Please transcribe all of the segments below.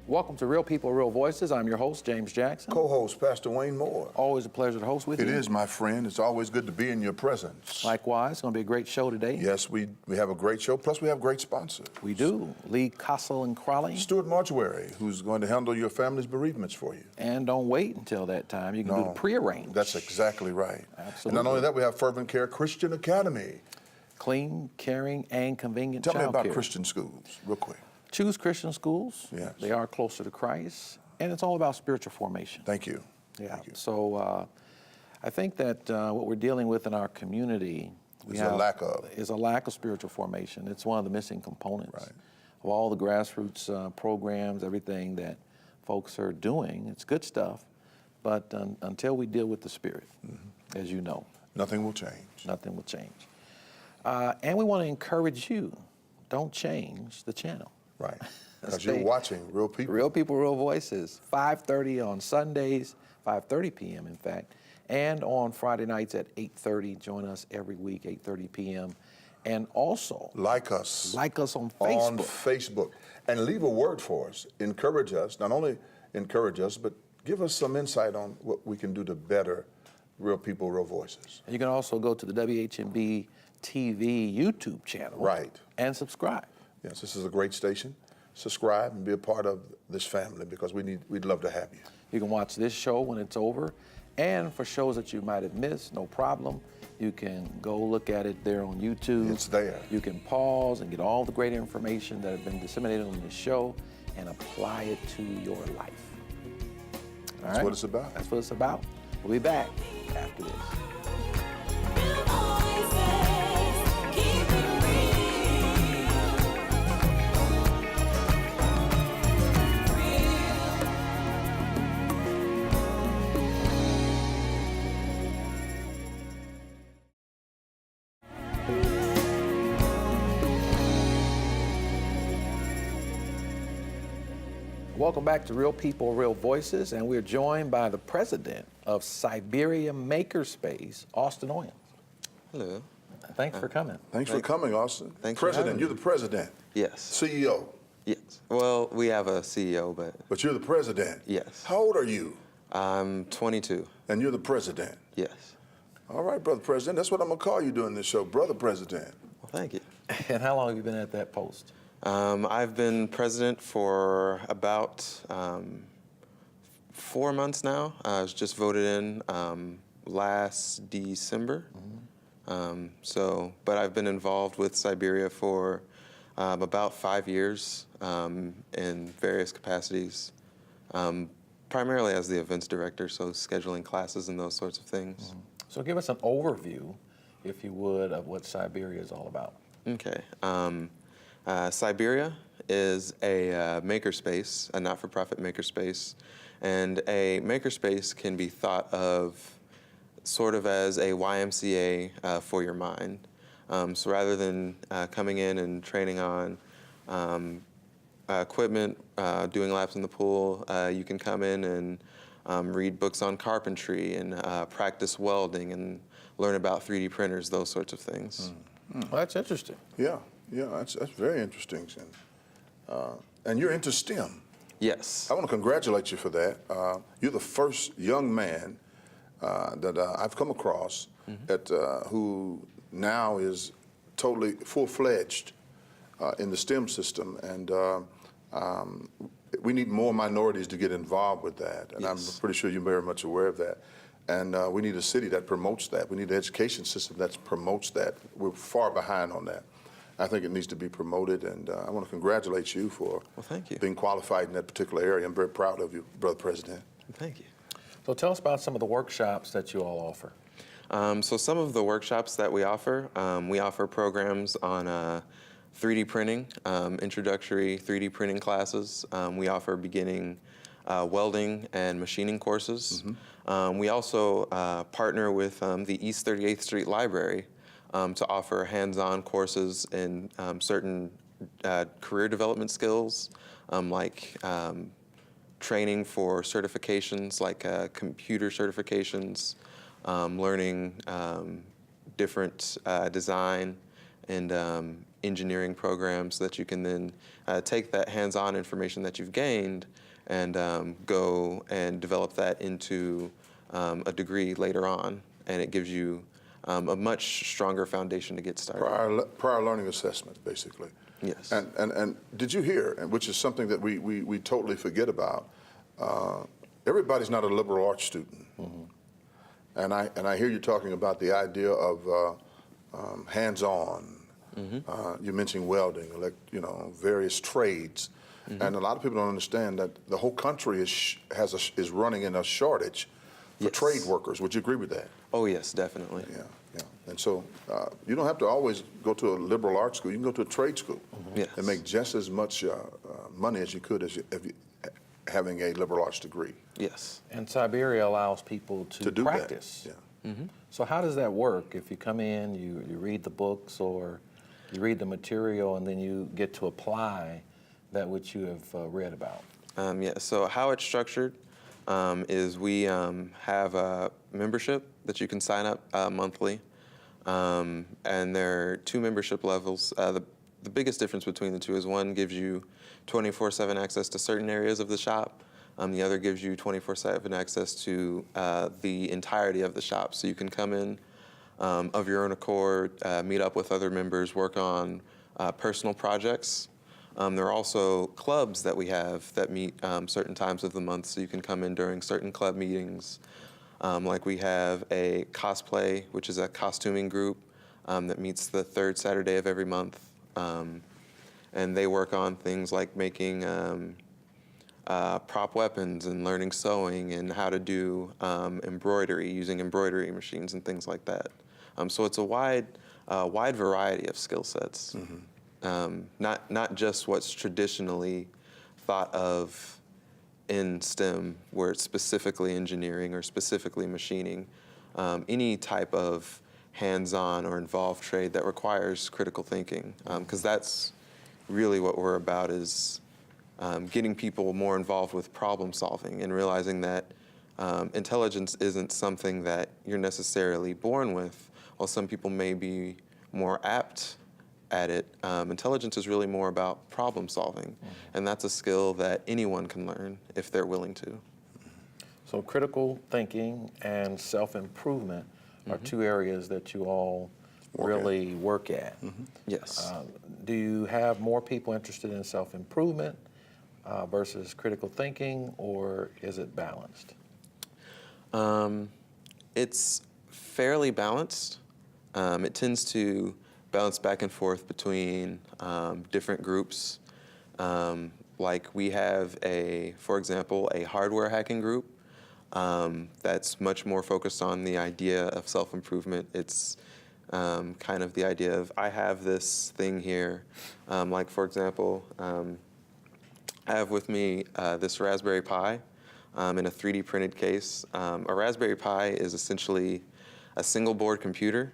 Welcome to Real People, Real Voices. I'm your host, James Jackson. Co-host, Pastor Wayne Moore. Always a pleasure to host with you. It is, my friend. It's always good to be in your presence. Likewise, it's going to be a great show today. Yes, we have a great show, plus we have great sponsors. We do. Lee Castle and Crowley. Stuart Mortuary, who's going to handle your family's bereavements for you. And don't wait until that time. You can do the pre-arrange. That's exactly right. Absolutely. And not only that, we have Fervent Care Christian Academy. Clean, caring, and convenient Tell me child about care. Christian schools, real quick. Choose Christian schools. Yes. They are closer to Christ. And it's all about spiritual formation. Thank you. Yeah. Thank you. So I think that what we're dealing with in our community Is a lack of spiritual formation. It's one of the missing components Right. of all the grassroots programs, everything that folks are doing. It's good stuff, but until we deal with the spirit, as you know, Nothing will change. nothing will change. And we want to encourage you, don't change the channel. Right. Because you're watching Real People. Real People, Real Voices, 5:30 on Sundays, 5:30 p.m. in fact, and on Friday nights at 8:30. Join us every week, 8:30 p.m. And also, Like us. on Facebook. On Facebook. And leave a word for us. Encourage us. Not only encourage us, but give us some insight on what we can do to better Real People, Real Voices. And you can also go to the WHMB TV YouTube channel. Right. And subscribe. Yes, this is a great station. Subscribe and be a part of this family because we'd love to have you. You can watch this show when it's over. And for shows that you might have missed, no problem. You can go look at it there on YouTube. It's there. You can pause and get all the great information that have been disseminated on this show and apply it to your life. That's what it's about. That's what it's about. We'll be back after this. Welcome back to Real People, Real Voices, and we're joined by the president of Siberia Makerspace, Austin Owens. Hello. Thanks for coming. Thanks for coming, Austin. Thanks for President, having you're me. the president. Yes. CEO, Yes. Well, we have a CEO, but you're the president. Yes. How old are you? I'm 22. And you're the president. Yes. All right, Brother President. That's what I'm going to call you during this show, Brother President. Well, thank you. And how long have you been at that post? I've been president for about 4 months now. I was just voted in last December. But I've been involved with Siberia for about 5 years in various capacities, primarily as the events director, so scheduling classes and those sorts of things. So give us an overview, if you would, of what Siberia is all about. Okay. Siberia is a makerspace, a not-for-profit makerspace, and a makerspace can be thought of sort of as a YMCA for your mind. So rather than coming in and training on equipment, doing laps in the pool, you can come in and read books on carpentry and practice welding and learn about 3D printers, those sorts of things. Well, that's interesting. Yeah, that's very interesting. And you're into STEM. Yes. I want to congratulate you for that. You're the first young man that I've come across who now is totally full-fledged in the STEM system. And we need more minorities to get involved with that. And Yes. I'm pretty sure you're very much aware of that. And we need a city that promotes that. We need an education system that promotes that. We're far behind on that. I think it needs to be promoted, and I want to congratulate you for thank you. being qualified in that particular area. I'm very proud of you, Brother President. Thank you. So tell us about some of the workshops that you all offer. So some of the workshops that we offer programs on 3D printing, introductory 3D printing classes. We offer beginning welding and machining courses. We also partner with the East 38th Street Library to offer hands-on courses in certain career development skills, like training for certifications, like computer certifications, learning different design and engineering programs so that you can then take that hands-on information that you've gained and go and develop that into a degree later on. And it gives you a much stronger foundation to get started. Prior learning assessment, basically. Yes. And did you hear, and which is something that we totally forget about, everybody's not a liberal arts student. And I hear you talking about the idea of hands-on. You mentioned welding, various trades. And a lot of people don't understand that the whole country is running in a shortage for Yes. trade workers. Would you agree with that? Oh, yes, definitely. Yeah. And so you don't have to always go to a liberal arts school. You can go to a trade school Yes. and make just as much money as you could if you having a liberal arts degree. Yes. And Siberia allows people to do practice. that. Yeah. So how does that work? If you come in, you read the books or you read the material, and then you get to apply that which you have read about. So how it's structured is we have a membership that you can sign up monthly, and there are 2 membership levels. The biggest difference between the two is one gives you 24/7 access to certain areas of the shop. The other gives you 24/7 access to the entirety of the shop. So you can come in of your own accord, meet up with other members, work on personal projects. There are also clubs that we have that meet certain times of the month, so you can come in during certain club meetings. Like we have a cosplay, which is a costuming group that meets the 3rd Saturday of every month. And they work on things like making prop weapons and learning sewing and how to do embroidery, using embroidery machines and things like that. So it's a wide variety of skill sets. Not just what's traditionally thought of in STEM, where it's specifically engineering or specifically machining. Any type of hands-on or involved trade that requires critical thinking, because that's really what we're about, is getting people more involved with problem solving and realizing that intelligence isn't something that you're necessarily born with. While some people may be more apt at it, intelligence is really more about problem solving, and that's a skill that anyone can learn if they're willing to. So critical thinking and self-improvement are 2 areas that you all really work at. Yes. Do you have more people interested in self-improvement versus critical thinking, or is it balanced? It's fairly balanced. It tends to bounce back and forth between different groups. Like we have for example, a hardware hacking group that's much more focused on the idea of self-improvement. It's kind of the idea of, I have this thing here. Like for example, I have with me this Raspberry Pi in a 3D printed case. A Raspberry Pi is essentially a single board computer.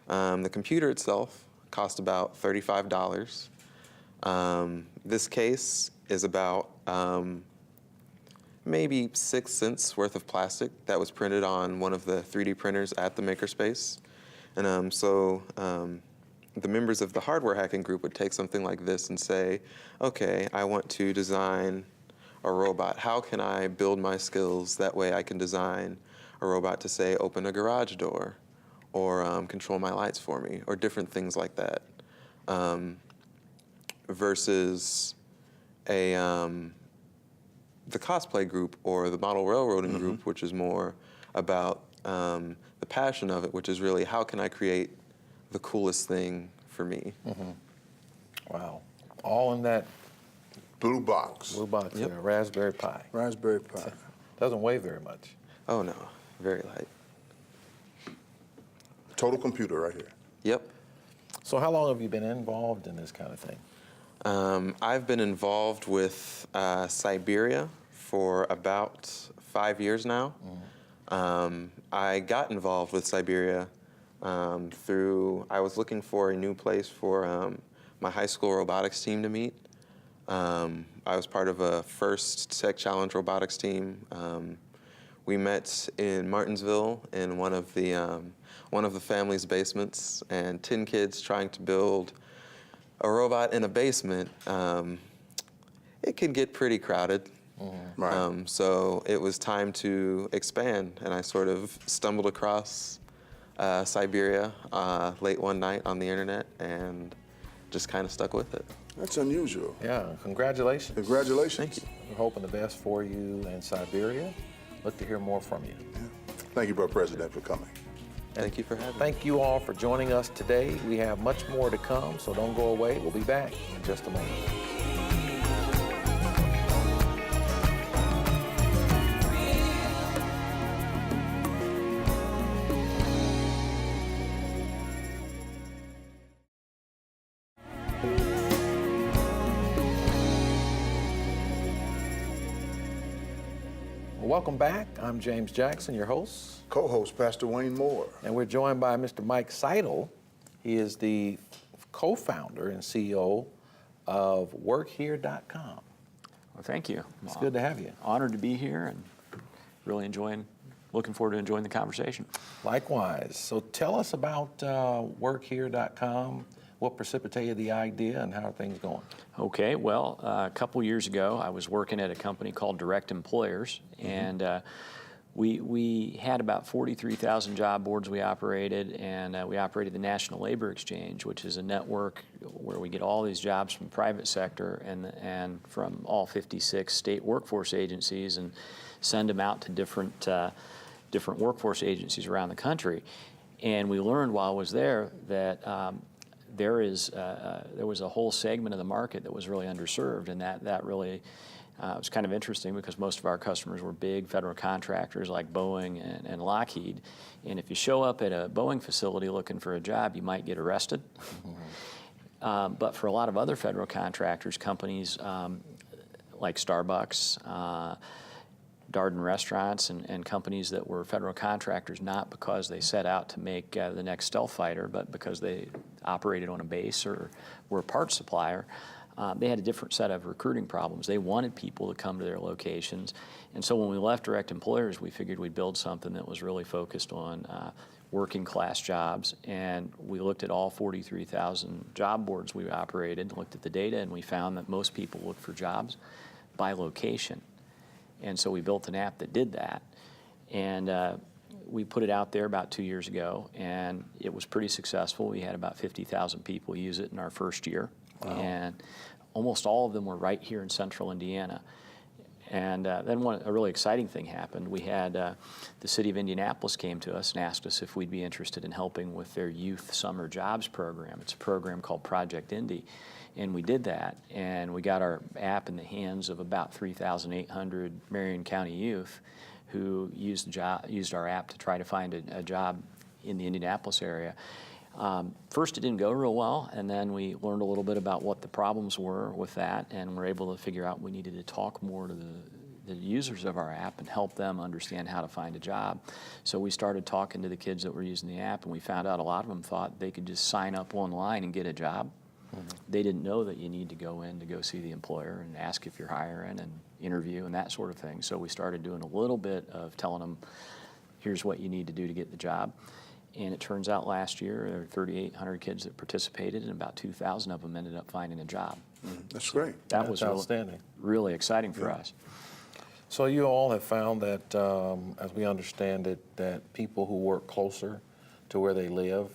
The computer itself cost about $35. This case is about maybe 6 cents worth of plastic that was printed on one of the 3D printers at the Makerspace. And so the members of the hardware hacking group would take something like this and say, okay, I want to design a robot. How can I build my skills that way I can design a robot to, say, open a garage door or control my lights for me, or different things like that, versus the cosplay group or the model railroading group, which is more about the passion of it, which is really, how can I create the coolest thing for me? Wow. All in that Blue box. blue box Yep. there, Raspberry Pi. Raspberry Pi. Doesn't weigh very much. Oh no, very light. Total computer right here. Yep. So how long have you been involved in this kind of thing? I've been involved with Siberia for about 5 years now. I got involved with Siberia through, I was looking for a new place for my high school robotics team to meet. I was part of a first Tech Challenge robotics team We met in Martinsville in one of the family's basements, and 10 kids trying to build a robot in a basement. It can get pretty crowded. Right. So it was time to expand, and I sort of stumbled across Siberia late one night on the internet and just kind of stuck with it. That's unusual. Yeah, congratulations. Congratulations. Thank you. We're hoping the best for you in Siberia. Look to hear more from you. Thank you, Brother President, for coming. Thank you for having me. Thank you all for joining us today. We have much more to come, so don't go away. We'll be back in just a moment. Welcome back. I'm James Jackson, your host, Co-host Pastor Wayne Moore. and we're joined by Mr. Mike Seidel. He is the co-founder and CEO of WorkHere.com. Well, thank you. It's good to have you. Honored to be here and really looking forward to enjoying the conversation. Likewise. So tell us about WorkHere.com, what precipitated the idea, and how are things going? Okay, well, a couple years ago, I was working at a company called Direct Employers, and we had about 43,000 job boards we operated, and we operated the National Labor Exchange, which is a network where we get all these jobs from the private sector and from all 56 state workforce agencies and send them out to different workforce agencies around the country. And we learned while I was there that there was a whole segment of the market that was really underserved, and that really was kind of interesting because most of our customers were big federal contractors like Boeing and Lockheed. And if you show up at a Boeing facility looking for a job, you might get arrested. But for a lot of other federal contractors, companies like Starbucks, Darden Restaurants, and companies that were federal contractors, not because they set out to make the next stealth fighter, but because they operated on a base or were a parts supplier, they had a different set of recruiting problems. They wanted people to come to their locations. And so when we left Direct Employers, we figured we'd build something that was really focused on working class jobs. And we looked at all 43,000 job boards we operated, looked at the data, and we found that most people look for jobs by location. And so we built an app that did that. And we put it out there about 2 years ago, and it was pretty successful. We had about 50,000 people use it in our first year. Wow. And almost all of them were right here in central Indiana. And then a really exciting thing happened. We had the city of Indianapolis came to us and asked us if we'd be interested in helping with their youth summer jobs program. It's a program called Project Indy. And we did that, and we got our app in the hands of about 3,800 Marion County youth who used our app to try to find a job in the Indianapolis area. First, it didn't go real well, and then we learned a little bit about what the problems were with that, and were able to figure out we needed to talk more to the users of our app and help them understand how to find a job. So we started talking to the kids that were using the app, and we found out a lot of them thought they could just sign up online and get a job. They didn't know that you need to go in to go see the employer and ask if you're hiring and interview and that sort of thing. So we started doing a little bit of telling them, here's what you need to do to get the job. And it turns out last year there were 3,800 kids that participated, and about 2,000 of them ended up finding a job. That's great. That's That was outstanding. really exciting for us. So you all have found that, as we understand it, that people who work closer to where they live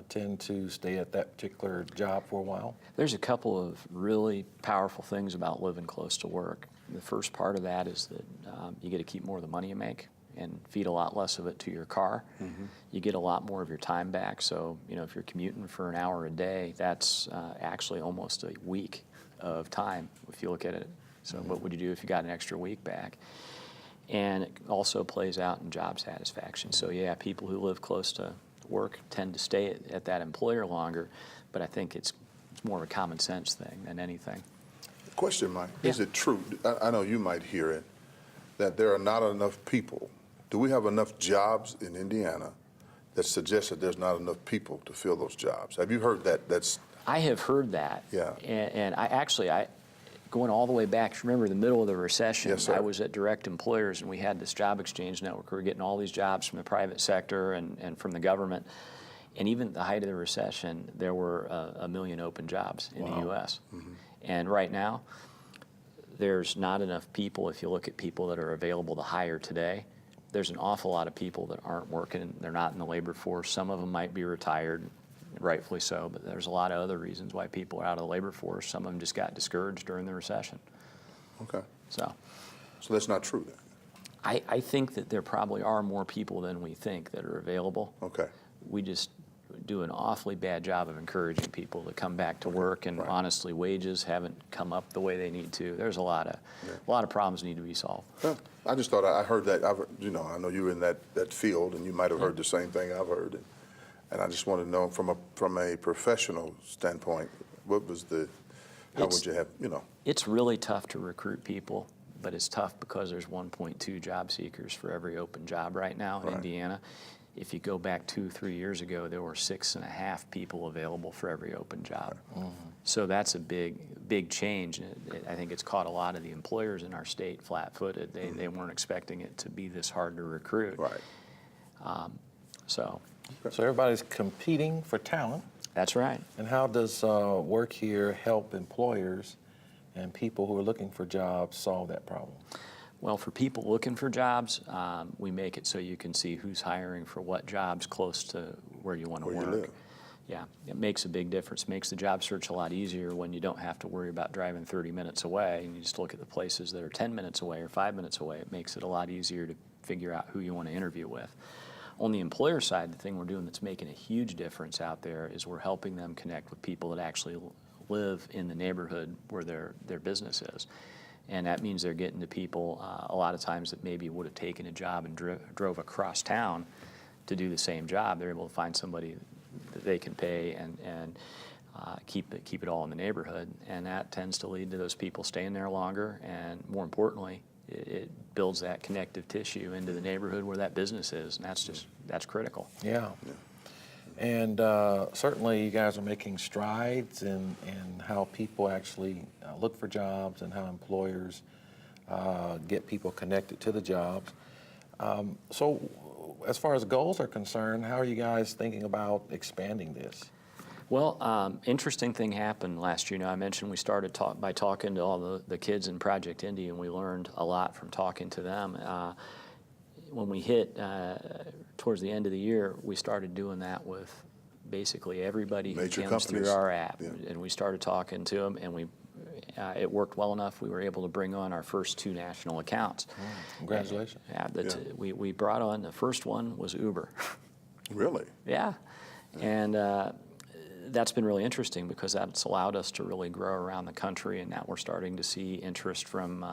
tend to stay at that particular job for a while? There's a couple of really powerful things about living close to work. The first part of that is that you get to keep more of the money you make and feed a lot less of it to your car. You get a lot more of your time back. So, if you're commuting for an hour a day, that's actually almost a week of time if you look at it. So what would you do if you got an extra week back? And it also plays out in job satisfaction. So yeah, people who live close to work tend to stay at that employer longer, but I think it's more of a common sense thing than anything. Question, Mike. Yeah. Is it true, I know you might hear it, that there are not enough people? Do we have enough jobs in Indiana that suggests that there's not enough people to fill those jobs? Have you heard that? I have heard that. Yeah. And I going all the way back, remember the middle of the recession, Yes, sir. I was at Direct Employers, and we had this job exchange network. We were getting all these jobs from the private sector and from the government. And even at the height of the recession, there were 1 million open jobs in the U.S. And right now, there's not enough people. If you look at people that are available to hire today, there's an awful lot of people that aren't working. They're not in the labor force. Some of them might be retired, rightfully so, but there's a lot of other reasons why people are out of the labor force. Some of them just got discouraged during the recession. Okay. So So that's not true then? I think that there probably are more people than we think that are available. Okay. We just do an awfully bad job of encouraging people to come back to work, and Right. honestly, wages haven't come up the way they need to. There's a lot of problems need to be solved. Well, I just thought I heard that. I know you were in that field, and you might have heard the same thing I've heard. And I just want to know from a professional standpoint, what was how would you have, It's really tough to recruit people, but it's tough because there's 1.2 job seekers for every open job right now in Right. Indiana. If you go back 2-3 years ago, there were 6.5 people available for every open job. So that's a big change. And I think it's caught a lot of the employers in our state flat-footed. They weren't expecting it to be this hard to recruit. Right. So So everybody's competing for talent. that's right. And how does work here help employers and people who are looking for jobs solve that problem? Well, for people looking for jobs, we make it so you can see who's hiring for what jobs close to where you want to Where you work. live. Yeah, it makes a big difference. Makes the job search a lot easier when you don't have to worry about driving 30 minutes away, and you just look at the places that are 10 minutes away or 5 minutes away. It makes it a lot easier to figure out who you want to interview with. On the employer side, the thing we're doing that's making a huge difference out there is we're helping them connect with people that actually live in the neighborhood where their business is. And that means they're getting to people a lot of times that maybe would have taken a job and drove across town to do the same job. They're able to find somebody that they can pay and keep it all in the neighborhood. And that tends to lead to those people staying there longer. And more importantly, it builds that connective tissue into the neighborhood where that business is. And that's critical. Yeah. And certainly you guys are making strides in how people actually look for jobs and how employers get people connected to the jobs. So as far as goals are concerned, how are you guys thinking about expanding this? Well, interesting thing happened last year. Now, I mentioned we started by talking to all the kids in Project Indy, and we learned a lot from talking to them. When we hit towards the end of the year, we started doing that with basically everybody who Major comes through companies. our app. Yeah. And we started talking to them, and it worked well enough. We were able to bring on our first 2 national accounts. Congratulations. We brought on, the first one was Uber. Really? Yeah. And that's been really interesting because that's allowed us to really grow around the country, and now we're starting to see interest from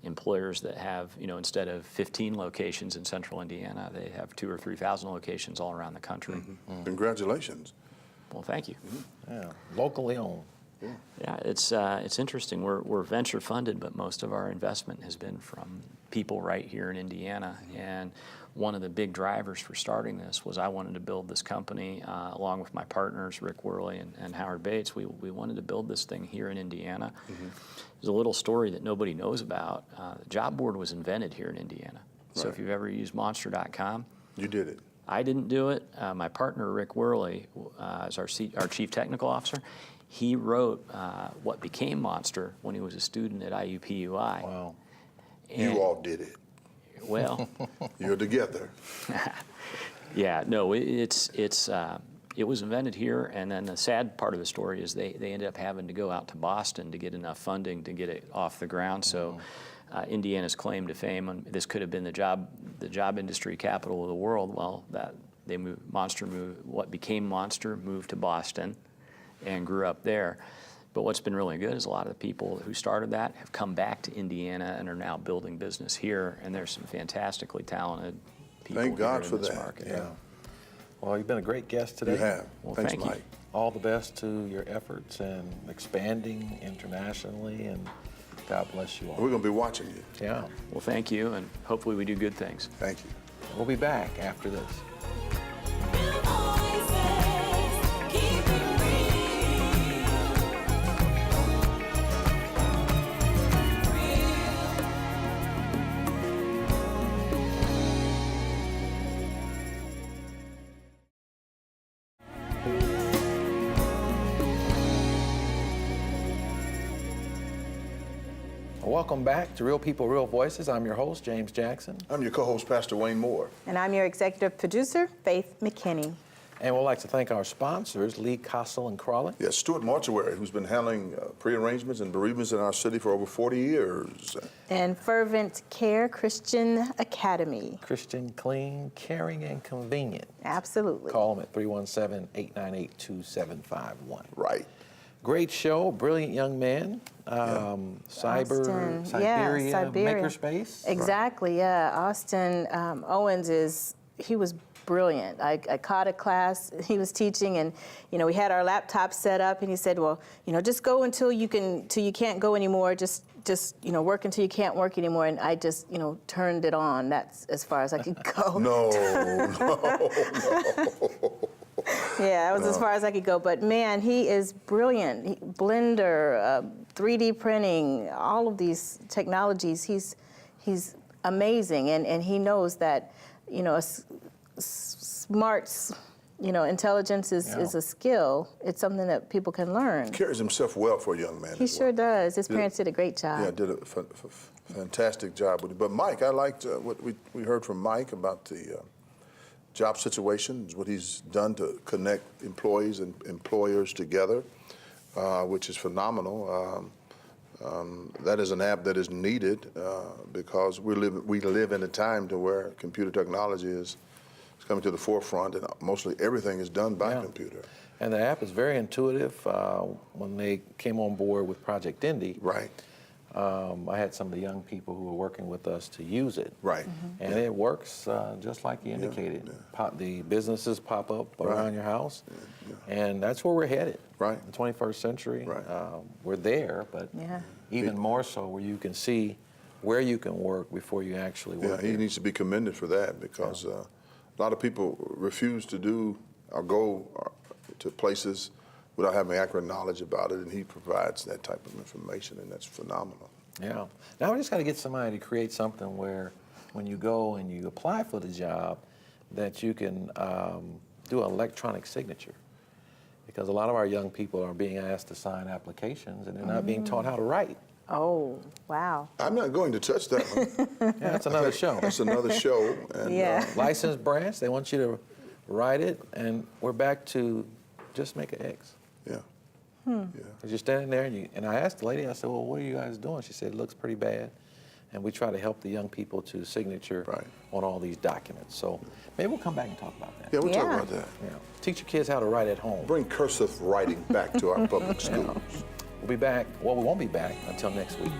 employers that have, instead of 15 locations in central Indiana, they have 2,000 or 3,000 locations all around the country. Congratulations. Well, thank you. Yeah. Locally owned. Yeah, it's interesting. We're venture funded, but most of our investment has been from people right here in Indiana. And one of the big drivers for starting this was I wanted to build this company along with my partners, Rick Worley and Howard Bates. We wanted to build this thing here in Indiana. There's a little story that nobody knows about. The job board was invented here in Indiana. So Right. if you've ever used Monster.com, You did it. I didn't do it. My partner, Rick Worley, is our chief technical officer. He wrote what became Monster when he was a student at IUPUI. Wow. And- You all did it. Well, You're together. yeah, no, it was invented here, and then the sad part of the story is they ended up having to go out to Boston to get enough funding to get it off the ground. So Indiana's claim to fame, and this could have been the job industry capital of the world. Well, what became Monster moved to Boston and grew up there. But what's been really good is a lot of the people who started that have come back to Indiana and are now building business here, and there's some fantastically talented people Thank God here for in this that. market. Yeah. Well, you've been a great guest today. You have. Well, Thanks, thank you. Mike. All the best to your efforts and expanding internationally, and God bless you all. We're going to be watching you. Yeah. Well, thank you, and hopefully we do good things. Thank you. We'll be back after this. welcome back to Real People, Real Voices. I'm your host, James Jackson. I'm your co-host, Pastor Wayne Moore. And I'm your executive producer, Faith McKinney. And we'd like to thank our sponsors, Lee Castle and Crawley. Yes, Stuart Mortuary, who's been handling pre-arrangements and bereavements in our city for over 40 years. And Fervent Care Christian Academy. Christian, clean, caring, and convenient. Absolutely. Call them at 317-898-2751. Right. Great show, brilliant young man. Siberia Makerspace. Exactly, yeah. Austin Owens he was brilliant. I caught a class he was teaching, and we had our laptops set up, and he said, well, just go until you can't go anymore. Just work until you can't work anymore. And I just turned it on. That's as far as I could go. No. Yeah, that was as far as I could go. But man, he is brilliant. Blender, 3D printing, all of these technologies. He's amazing, and he knows that smarts. Intelligence is a skill. It's something that people can learn. Carries himself well for a young man. He sure does. His parents did a great job. Yeah, did a fantastic job with it. But Mike, I liked what we heard from Mike about the job situations, what he's done to connect employees and employers together, which is phenomenal. That is an app that is needed because we live in a time to where computer technology is coming to the forefront, and mostly everything is done by computer. And the app is very intuitive. When they came on board with Project Indy, Right. I had some of the young people who were working with us to use it. Right. Mm-hmm. And it works just like you indicated. The businesses pop up around your house, and that's where we're headed. Right. The 21st century. Right. We're there, but even more so where you can see where you can work before you actually work. Yeah, he needs to be commended for that because a lot of people refuse to do or go to places without having accurate knowledge about it, and he provides that type of information, and that's phenomenal. Yeah. Now we just got to get somebody to create something where when you go and you apply for the job that you can do an electronic signature. Because a lot of our young people are being asked to sign applications and they're not being taught how to write. Oh, wow. I'm not going to touch that one. Yeah, that's another show. That's another show. And, Yeah. Licensed branch, they want you to write it, and we're back to just make an X. Yeah. Because you're standing there, and I asked the lady, I said, well, what are you guys doing? She said, it looks pretty bad. And we try to help the young people to signature on all these documents. So maybe we'll come back and talk about that. Yeah, we'll talk Yeah. about that. Yeah. Teach your kids how to write at home. Bring cursive writing back to our public schools. We'll be back. Well, we won't be back until next week.